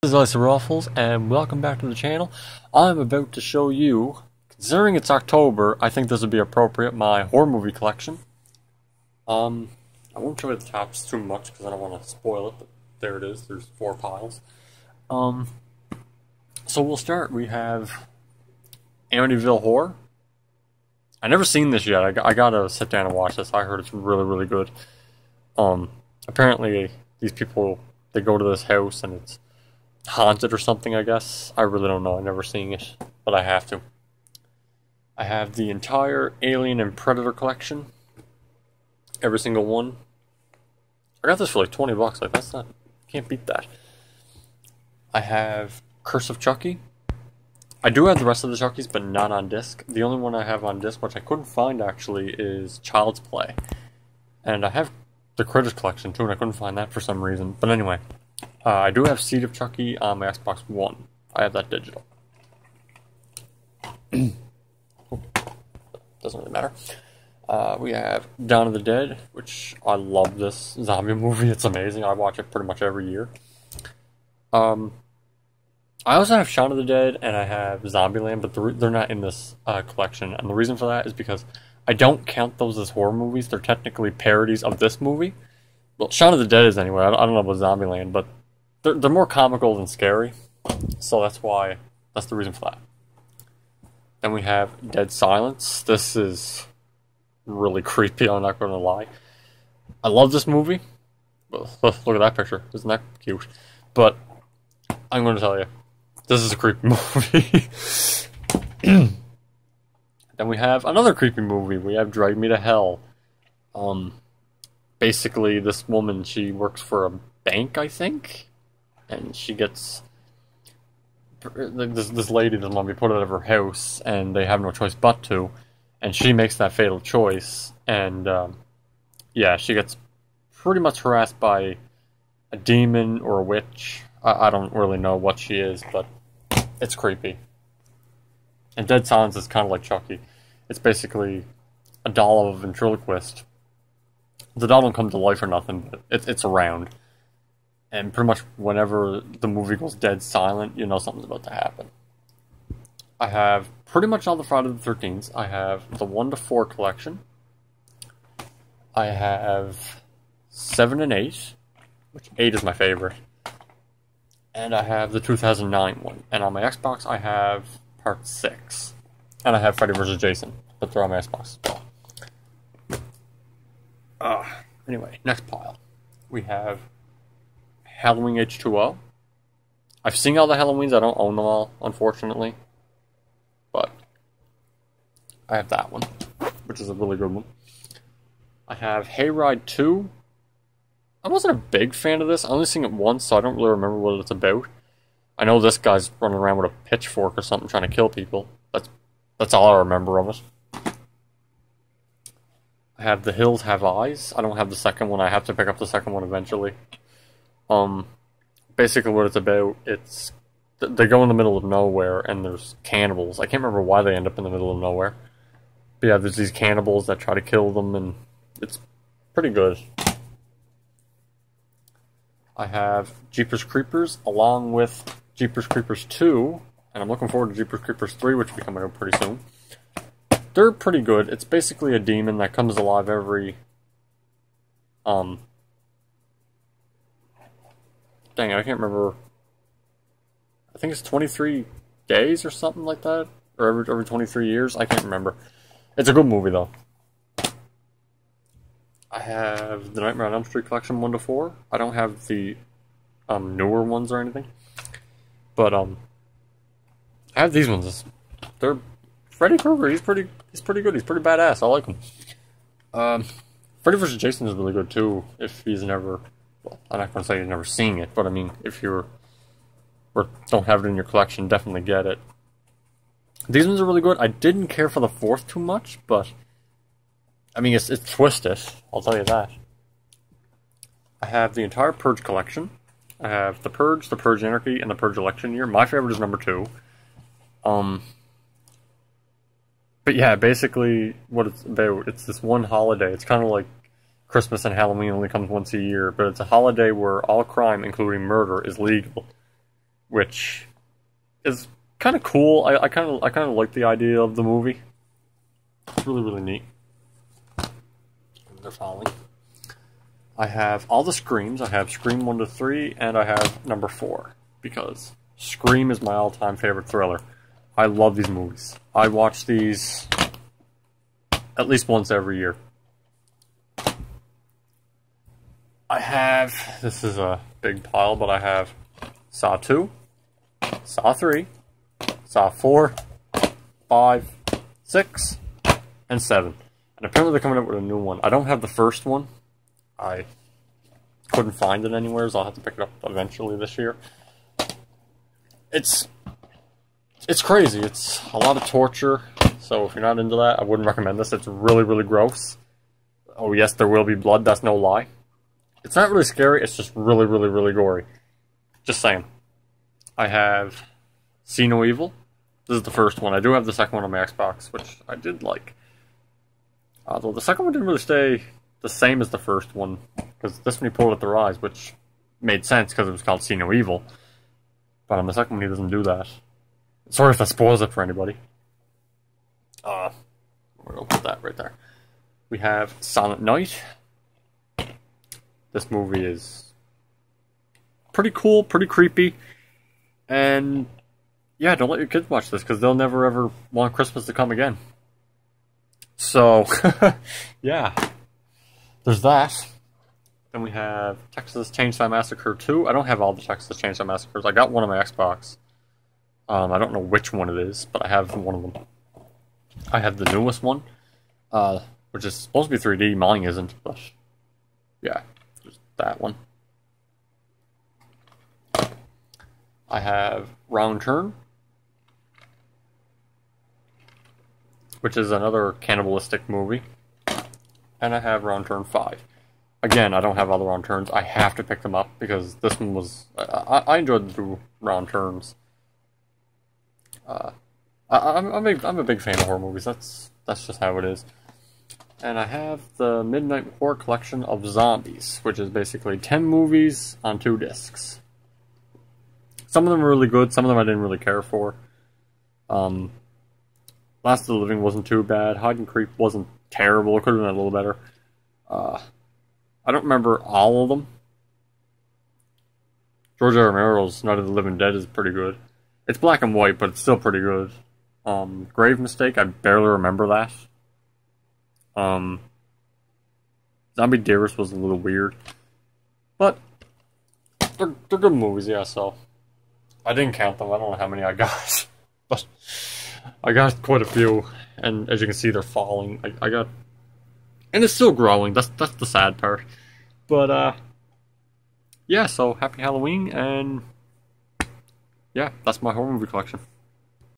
This is Icy Ruffles, and welcome back to the channel. I'm about to show you, considering it's October, I think this would be appropriate, my horror movie collection. I won't show you the tops too much because I don't want to spoil it, but there it is, there's 4 piles. So we'll start. We have Amityville Horror. I've never seen this yet. I gotta sit down and watch this. I heard it's really, really good. Apparently these people, they go to this house and it's haunted or something, I guess. I really don't know. I've never seen it, but I have to. I have the entire Alien and Predator collection. Every single one. I got this for like 20 bucks. Like, that's not... Can't beat that. I have Curse of Chucky. I do have the rest of the Chuckies, but not on disc. The only one I have on disc, which I couldn't find actually, is Child's Play. And I have the Critters collection too, and I couldn't find that for some reason. But anyway, I do have Seed of Chucky on my Xbox One. I have that digital. Doesn't really matter. We have Dawn of the Dead, which I love this zombie movie. It's amazing. I watch it pretty much every year. I also have Shaun of the Dead and I have Zombieland, but they're not in this collection. And the reason for that is because I don't count those as horror movies. They're technically parodies of this movie. Well, Shaun of the Dead is anyway. I don't know about Zombieland, but they're more comical than scary. So that's the reason for that. Then we have Dead Silence. This is really creepy, I'm not going to lie. I love this movie. Look at that picture. Isn't that cute? But I'm going to tell you, this is a creepy movie. Then we have another creepy movie. We have Drag Me to Hell. Basically, this woman, she works for a bank, I think, and she gets this lady doesn't want to be put out of her house, and they have no choice but to, and she makes that fatal choice, and yeah, she gets pretty much harassed by a demon or a witch. I don't really know what she is, but it's creepy. And Dead Silence is kind of like Chucky. It's basically a doll of a ventriloquist. The doll don't come to life or nothing, but it's around. And pretty much whenever the movie goes dead silent, you know something's about to happen. I have pretty much all the Friday the 13th. I have the 1 to 4 collection. I have 7 and 8, which 8 is my favorite. And I have the 2009 one. And on my Xbox, I have Part 6. And I have Freddy vs. Jason, but they're on my Xbox as well. Anyway, next pile. We have Halloween H2O. I've seen all the Halloweens. I don't own them all, unfortunately. But I have that one, which is a really good one. I have Hayride 2. I wasn't a big fan of this. I only seen it once, so I don't really remember what it's about. I know this guy's running around with a pitchfork or something trying to kill people. That's all I remember of it. I have The Hills Have Eyes. I don't have the second one. I have to pick up the second one eventually. Basically what it's about, they go in the middle of nowhere and there's cannibals. I can't remember why they end up in the middle of nowhere. But yeah, there's these cannibals that try to kill them, and it's pretty good. I have Jeepers Creepers along with Jeepers Creepers 2, and I'm looking forward to Jeepers Creepers 3, which will be coming out pretty soon. They're pretty good. It's basically a demon that comes alive every... Dang it, I can't remember. I think it's 23 days or something like that. Or every 23 years. I can't remember. It's a good movie, though. I have the Nightmare on Elm Street collection 1 to 4. I don't have the newer ones or anything. But I have these ones. They're Freddy Krueger. He's pretty good. He's pretty badass. I like him. Freddy vs. Jason is really good too. If he's never, well, I'm not going to say you've never seen it, but I mean, if you're or don't have it in your collection, definitely get it. These ones are really good. I didn't care for the 4th too much, but I mean, it's twisted. I'll tell you that. I have the entire Purge collection. I have The Purge Anarchy, and The Purge Election Year. My favorite is number 2. But yeah, basically what it's about, it's this one holiday. It's kind of like Christmas and Halloween only comes once a year, but it's a holiday where all crime, including murder, is legal. which is kind of cool. I kind of like the idea of the movie. It's really, really neat. They're following. I have all the Screams. I have Scream 1 to 3, and I have number 4, because Scream is my all-time favorite thriller. I love these movies. I watch these at least once every year. I have, this is a big pile, but I have Saw 2, Saw 3, Saw 4, 5, 6, and 7. And apparently they're coming up with a new one. I don't have the first one. I couldn't find it anywhere, so I'll have to pick it up eventually this year. It's crazy. It's a lot of torture, so if you're not into that, I wouldn't recommend this. It's really, really gross. Oh yes, there will be blood, that's no lie. It's not really scary, it's just really, really, really gory. Just saying. I have See No Evil. This is the first one. I do have the second one on my Xbox, which I did like. Although the second one didn't really stay the same as the first one, because this one he pulled at their eyes, which made sense because it was called See No Evil. But on the second one he doesn't do that. Sorry if that spoils it for anybody. We're gonna put that right there. We have Silent Night. This movie is pretty cool, pretty creepy, and yeah, don't let your kids watch this because they'll never ever want Christmas to come again. So, yeah, there's that. Then we have Texas Chainsaw Massacre 2. I don't have all the Texas Chainsaw Massacres. I got one on my Xbox. I don't know which one it is, but I have one of them. I have the newest one, which is supposed to be 3D. Mine isn't, but yeah, just that one. I have Round Turn, which is another cannibalistic movie. And I have Round Turn 5. Again, I don't have all the Round Turns. I have to pick them up because this one was... I enjoyed the two Round Turns. I'm a big fan of horror movies. That's just how it is. And I have the Midnight Horror Collection of Zombies, which is basically 10 movies on 2 discs. Some of them are really good, some of them I didn't really care for. Last of the Living wasn't too bad. Hide and Creep wasn't terrible. It could have been a little better. I don't remember all of them. George R. Romero's Night of the Living Dead is pretty good. It's black and white, but it's still pretty good. Grave Mistake, I barely remember that. Zombie Dearest was a little weird. But they're good movies, yeah, so I didn't count them. I don't know how many I got. But I got quite a few, and as you can see, they're falling. I got... And it's still growing, that's the sad part. But, yeah, so happy Halloween, and yeah, that's my horror movie collection.